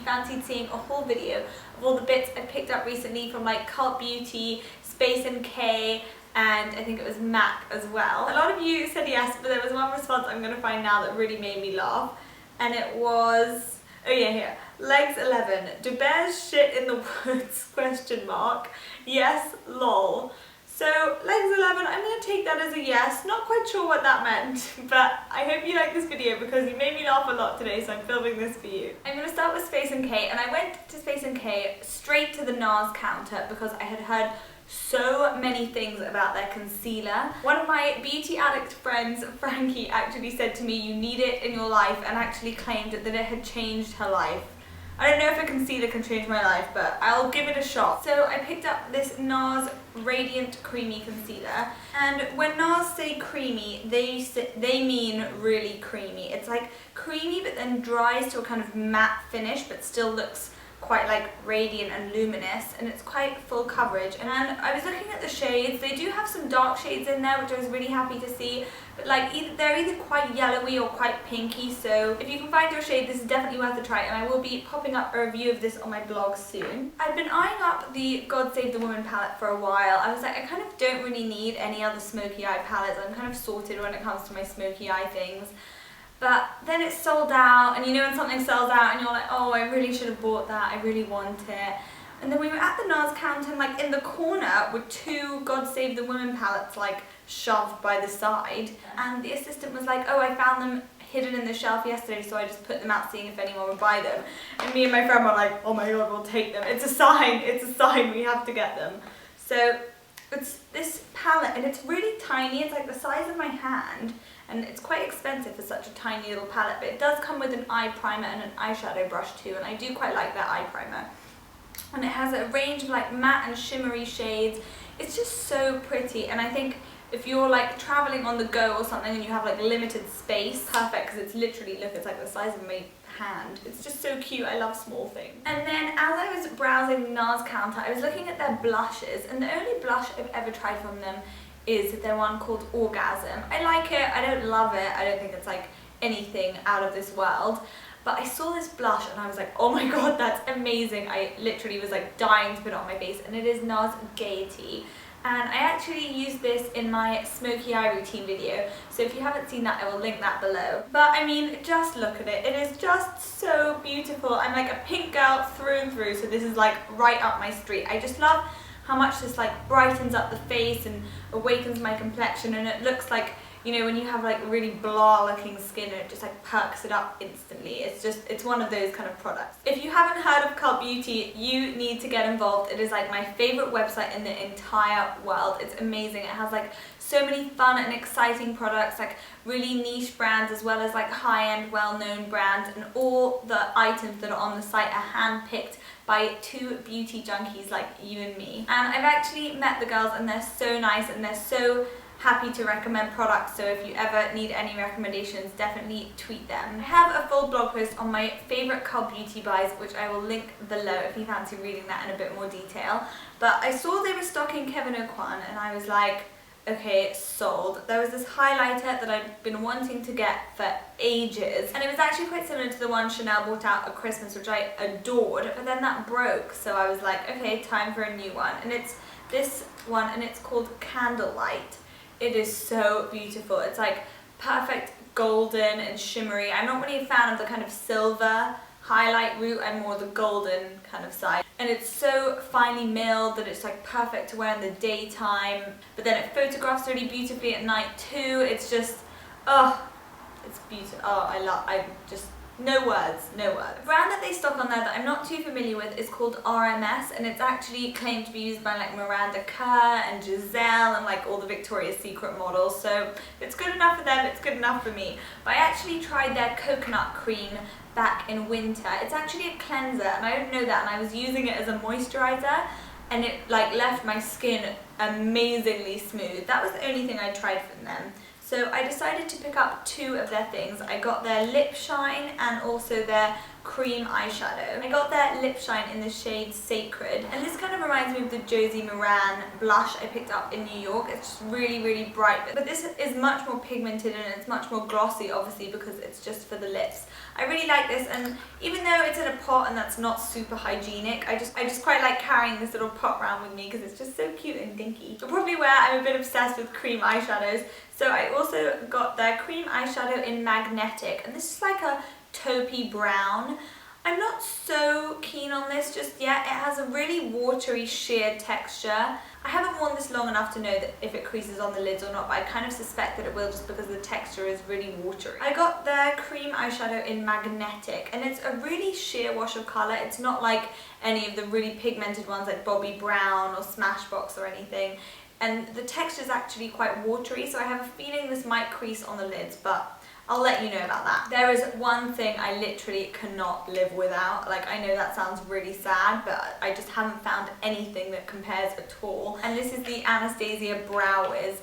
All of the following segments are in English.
fancied seeing a haul video of all the bits I picked up recently from like Cult Beauty, Space NK, and I think it was MAC as well. A lot of you said yes, but there was one response I'm going to find now that really made me laugh, and it was, oh yeah, here, Legs 11, do bears shit in the woods, question mark, yes, lol. So Legs 11, I'm going to take that as a yes. Not quite sure what that meant, but I hope you like this video because you made me laugh a lot today, so I'm filming this for you. I'm going to start with Space NK, and I went to Space NK straight to the NARS counter because I had heard so many things about their concealer. One of my beauty addict friends, Frankie, actually said to me, you need it in your life, and actually claimed that it had changed her life. I don't know if a concealer can change my life, but I'll give it a shot. So I picked up this NARS Radiant Creamy Concealer, and when NARS say creamy, they mean really creamy. It's like creamy but then dries to a kind of matte finish but still looks quite like radiant and luminous, and it's quite full coverage. And I was looking at the shades. They do have some dark shades in there, which I was really happy to see, but like they're either quite yellowy or quite pinky, so if you can find your shade, this is definitely worth a try, and I will be popping up a review of this on my blog soon. I've been eyeing up the God Save the Woman palette for a while. I was like, I kind of don't really need any other smoky eye palettes. I'm kind of sorted when it comes to my smoky eye things. But then it's sold out, and you know when something sells out and you're like, oh, I really should have bought that, I really want it. And then we were at the NARS counter, and like in the corner were two God Save the Woman palettes like shoved by the side. And the assistant was like, oh, I found them hidden in the shelf yesterday, so I just put them out seeing if anyone would buy them. And me and my friend were like, oh my god, we'll take them. It's a sign, we have to get them. So it's this palette, and it's really tiny, it's like the size of my hand. And it's quite expensive for such a tiny little palette, but it does come with an eye primer and an eyeshadow brush too, and I do quite like that eye primer. And it has a range of like matte and shimmery shades. It's just so pretty, and I think if you're like traveling on the go or something and you have like limited space, perfect, because it's literally, look, it's like the size of my hand. It's just so cute. I love small things. And then as I was browsing the NARS counter, I was looking at their blushes, and the only blush I've ever tried from them is their one called Orgasm. I like it, I don't love it, I don't think it's like anything out of this world, but I saw this blush and I was like, oh my god, that's amazing. I literally was like dying to put it on my face, and it is NARS Gaiety. And I actually used this in my smoky eye routine video, so if you haven't seen that, I will link that below. But I mean, just look at it, it is just so beautiful. I'm like a pink girl through and through, so this is like right up my street. I just love how much this like brightens up the face and awakens my complexion, and it looks like, you know, when you have like really blah looking skin, and it just like perks it up instantly. It's one of those kind of products. If you haven't heard of Cult Beauty, you need to get involved. It is like my favorite website in the entire world. It's amazing. It has like so many fun and exciting products, like really niche brands as well as like high-end well-known brands, and all the items that are on the site are hand-picked by two beauty junkies like you and me. And I've actually met the girls, and they're so nice, and they're so happy to recommend products, so if you ever need any recommendations, definitely tweet them. I have a full blog post on my favourite Cult Beauty buys, which I will link below if you fancy reading that in a bit more detail. But I saw they were stocking Kevyn Aucoin, and I was like, okay, sold. There was this highlighter that I've been wanting to get for ages, and it was actually quite similar to the one Chanel brought out at Christmas, which I adored, but then that broke, so I was like, okay, time for a new one. And it's this one, and it's called Candlelight. It is so beautiful. It's like perfect golden and shimmery. I'm not really a fan of the kind of silver highlight route, I'm more the golden kind of side. And it's so finely milled that it's like perfect to wear in the daytime, but then it photographs really beautifully at night too. It's just, oh, it's beautiful. Oh, I just, no words, no words. The brand that they stock on there that I'm not too familiar with is called RMS, and it's actually claimed to be used by like Miranda Kerr and Giselle and like all the Victoria's Secret models, so if it's good enough for them, it's good enough for me. But I actually tried their coconut cream back in winter. It's actually a cleanser, and I didn't know that, and I was using it as a moisturizer, and it like left my skin amazingly smooth. That was the only thing I tried from them. So I decided to pick up two of their things. I got their lip shine and also their cream eyeshadow. I got their lip shine in the shade Sacred, and this kind of reminds me of the Josie Moran blush I picked up in New York. It's just really, really bright, but this is much more pigmented and it's much more glossy, obviously, because it's just for the lips. I really like this, and even though it's in a pot and that's not super hygienic, I just quite like carrying this little pot around with me because it's just so cute and dinky. You're probably aware I'm a bit obsessed with cream eyeshadows, so I also got their cream eyeshadow in Magnetic, and this is like a taupey brown. I'm not so keen on this just yet. It has a really watery sheer texture. I haven't worn this long enough to know that if it creases on the lids or not, but I kind of suspect that it will just because the texture is really watery. I got their cream eyeshadow in Magnetic, and it's a really sheer wash of colour. It's not like any of the really pigmented ones like Bobbi Brown or Smashbox or anything. And the texture is actually quite watery, so I have a feeling this might crease on the lids, but I'll let you know about that. There is one thing I literally cannot live without. Like, I know that sounds really sad, but I just haven't found anything that compares at all. And this is the Anastasia Brow Whiz.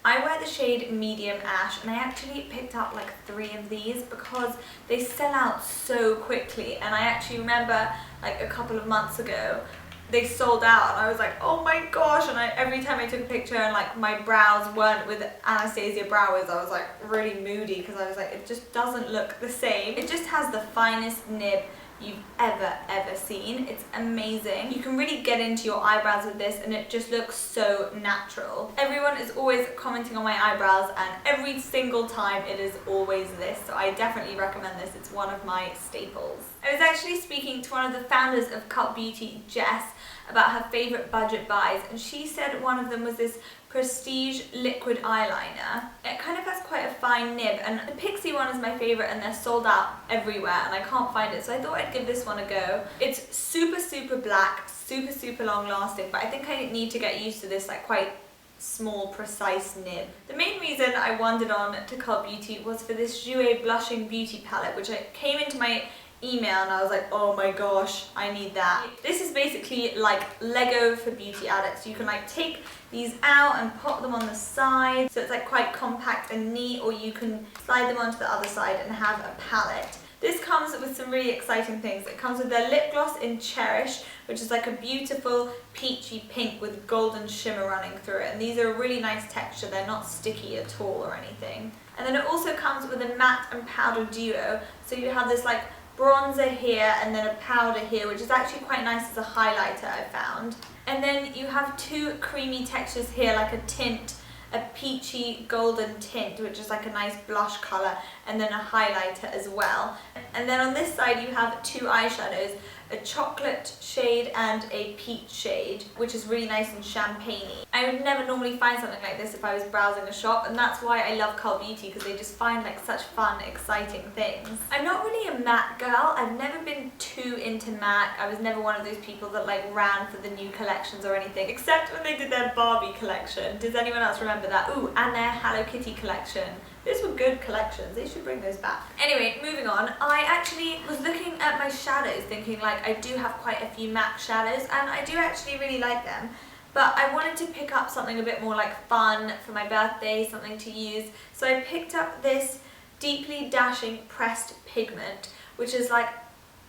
I wear the shade Medium Ash, and I actually picked up like 3 of these because they sell out so quickly. And I actually remember like a couple of months ago, they sold out, and I was like, oh my gosh, and every time I took a picture and like my brows weren't with Anastasia Brow Whiz, I was like really moody because I was like, it just doesn't look the same. It just has the finest nib you've ever seen. It's amazing. You can really get into your eyebrows with this, and it just looks so natural. Everyone is always commenting on my eyebrows, and every single time it is always this, so I definitely recommend this. It's one of my staples. I was actually speaking to one of the founders of Cult Beauty, Jess, about her favourite budget buys, and she said one of them was this Prestige liquid eyeliner. It kind of has quite a fine nib, and the Pixie one is my favourite, and they're sold out everywhere and I can't find it, so I thought I'd give this one a go. It's super black, super long lasting, but I think I need to get used to this like quite small, precise nib. The main reason I wandered on to Cult Beauty was for this Jouer Blushing Beauty Palette, which came into my email and I was like, oh my gosh, I need that. This is basically like Lego for beauty addicts. You can like take these out and pop them on the side, so it's like quite compact and neat, or you can slide them onto the other side and have a palette. This comes with some really exciting things. It comes with their lip gloss in Cherish, which is like a beautiful peachy pink with golden shimmer running through it, and these are a really nice texture. They're not sticky at all or anything. And then it also comes with a matte and powder duo, so you have this like bronzer here and then a powder here, which is actually quite nice as a highlighter, I found. And then you have 2 creamy textures here, like a tint, a peachy golden tint, which is like a nice blush colour, and then a highlighter as well. And then on this side you have 2 eyeshadows, a chocolate shade and a peach shade, which is really nice and champagne-y. I would never normally find something like this if I was browsing a shop, and that's why I love Cult Beauty, because they just find like such fun, exciting things. I'm not really a matte girl. I've never been too into matte. I was never one of those people that like ran for the new collections or anything, except when they did their Barbie collection. Does anyone else remember that? Ooh, and their Hello Kitty collection. Those were good collections. They should bring those back. Anyway, moving on. I actually was looking at my shadows thinking like I do have quite a few MAC shadows, and I do actually really like them. But I wanted to pick up something a bit more like fun for my birthday, something to use. So I picked up this Deeply Dashing Pressed Pigment, which is like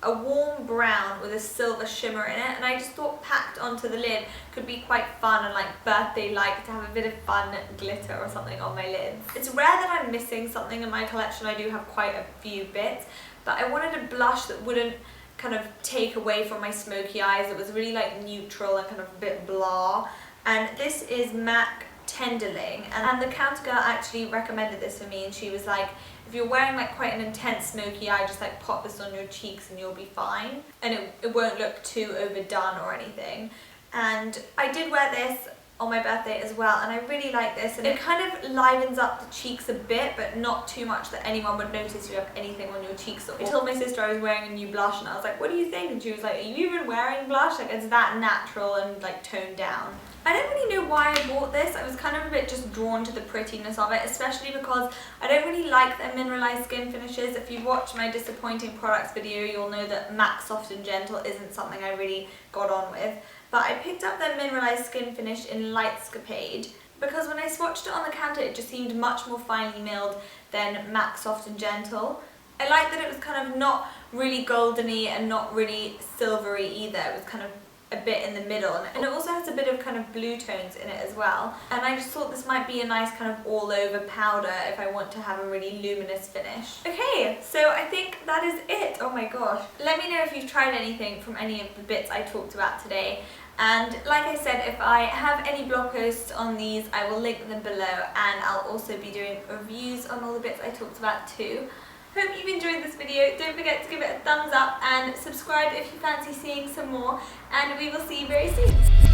a warm brown with a silver shimmer in it, and I just thought packed onto the lid could be quite fun and like birthday-like, to have a bit of fun glitter or something on my lids. It's rare that I'm missing something in my collection. I do have quite a few bits, but I wanted a blush that wouldn't kind of take away from my smoky eyes. It was really like neutral and kind of a bit blah. And this is MAC Tenderling, and the counter girl actually recommended this for me, and she was like, if you're wearing like quite an intense smoky eye, just like pop this on your cheeks and you'll be fine, and it won't look too overdone or anything. And I did wear this on my birthday as well, and I really like this, and it kind of livens up the cheeks a bit, but not too much that anyone would notice you have anything on your cheeks. I told my sister I was wearing a new blush, and I was like, what do you think? And she was like, are you even wearing blush? Like, it's that natural and like toned down. I don't really know why I bought this. I was kind of a bit just drawn to the prettiness of it, especially because I don't really like their Mineralise skin finishes. If you've watched my disappointing products video, you'll know that MAC Soft and Gentle isn't something I really got on with. But I picked up their Mineralise skin finish in Lightscapade because when I swatched it on the counter, it just seemed much more finely milled than MAC Soft and Gentle. I like that it was kind of not really goldeny and not really silvery either. It was kind of a bit in the middle, and it also has a bit of kind of blue tones in it as well, and I just thought this might be a nice kind of all over powder if I want to have a really luminous finish. Okay, so I think that is it. Oh my gosh, let me know if you've tried anything from any of the bits I talked about today, and like I said, if I have any blog posts on these I will link them below, and I'll also be doing reviews on all the bits I talked about too. Hope you've enjoyed this video. Don't forget to give it a thumbs up and subscribe if you fancy seeing some more, and we will see you very soon.